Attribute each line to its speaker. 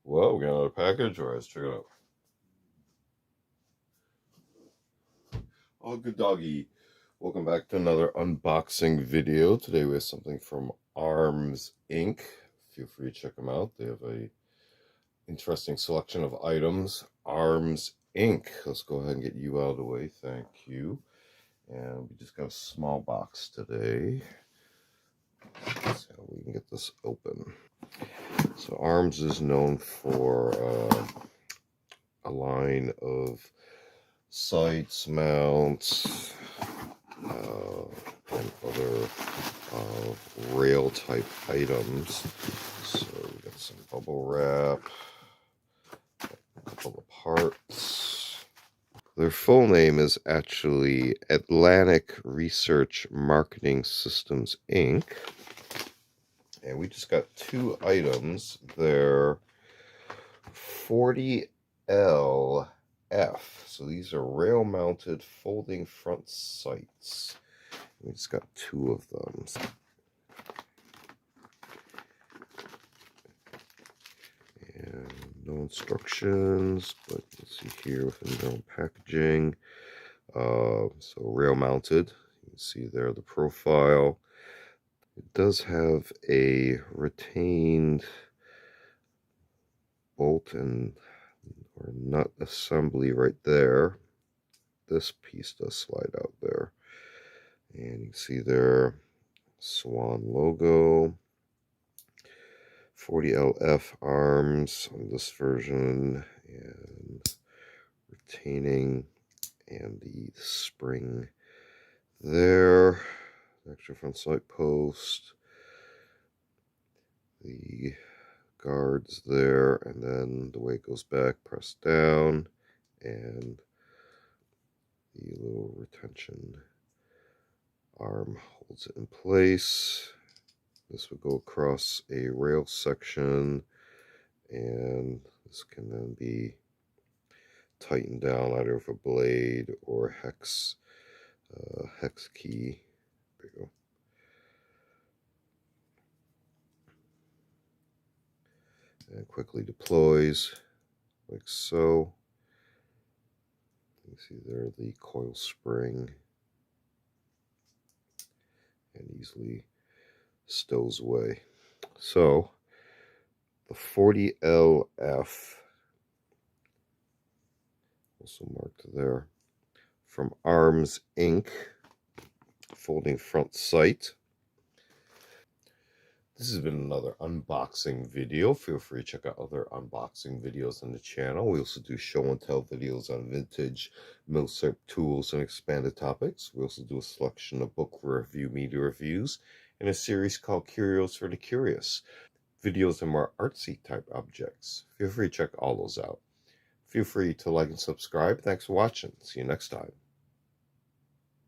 Speaker 1: Well, we got another package. All right, let's check it out. Oh, good doggy. Welcome back to another unboxing video. Today we have something from A.R.M.S Inc. Feel free to check them out. They have a interesting selection of items. A.R.M.S Inc. Let's go ahead and get you out of the way. Thank you. And we just got a small box today. Let's see how we can get this open. So A.R.M.S is known for a line of sights, mounts, and other rail type items. So we got some bubble wrap, a couple of parts. Their full name is actually Atlantic Research Marketing Systems Inc. And we just got two items. They're 40LF. So these are rail mounted folding front sights. We just got two of them. And no instructions, but you can see here within their own packaging. So rail mounted. You can see there the profile. It does have a retained bolt and or nut assembly right there. This piece does slide out there. And you can see there Swan logo. 40LF arms on this version, and retaining, and the spring there, the extra front sight post, the guards there, and then the way it goes back, press down, and the little retention arm holds it in place. This would go across a rail section, and this can then be tightened down either with a blade or hex key. There you go. And quickly deploys like so. You see there the coil spring, and easily stows away. So the 40LF, also marked there, from A.R.M.S Inc. Folding front sight. This has been another unboxing video. Feel free to check out other unboxing videos on the channel. We also do show and tell videos on vintage milsurp tools and expanded topics. We also do a selection of book review, media reviews, and a series called Curios for the Curious. Videos on more artsy type objects. Feel free to check all those out. Feel free to like and subscribe. Thanks for watching. See you next time.